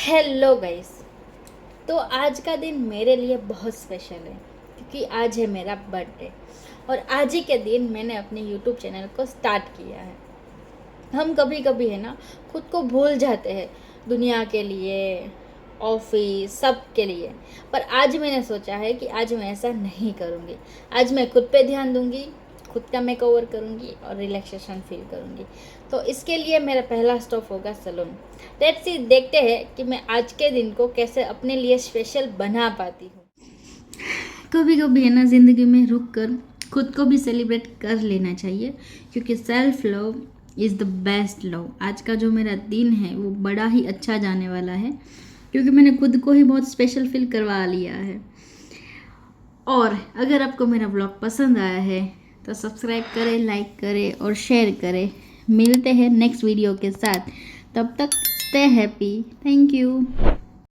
Hello guys. तो आज का दिन मेरे लिए बहुत स्पेशल है क्योंकि आज है मेरा बर्थडे और आज ही के दिन मैंने अपने यूट्यूब चैनल को स्टार्ट किया है। हम कभी कभी है ना खुद को भूल जाते हैं दुनिया के लिए, ऑफिस, सब के लिए। पर आज मैंने सोचा है कि आज मैं ऐसा नहीं करूँगी। आज मैं खुद पे ध्यान दूँगी, खुद का मेकओवर करूँगी और रिलैक्सेशन फील करूँगी। तो इसके लिए मेरा पहला स्टॉप होगा सैलून। लेट्स सी, देखते हैं कि मैं आज के दिन को कैसे अपने लिए स्पेशल बना पाती हूँ। कभी कभी है ना ज़िंदगी में रुक कर खुद को भी सेलिब्रेट कर लेना चाहिए क्योंकि self love is the best love. आज का जो मेरा दिन है वो बड़ा ही अच्छा जाने वाला है क्योंकि मैंने खुद को ही बहुत स्पेशल फील करवा लिया है। और अगर आपको मेरा ब्लॉग पसंद आया है तो सब्सक्राइब करें, लाइक करें और शेयर करें। मिलते हैं नेक्स्ट वीडियो के साथ, तब तक स्टे हैप्पी। Thank you.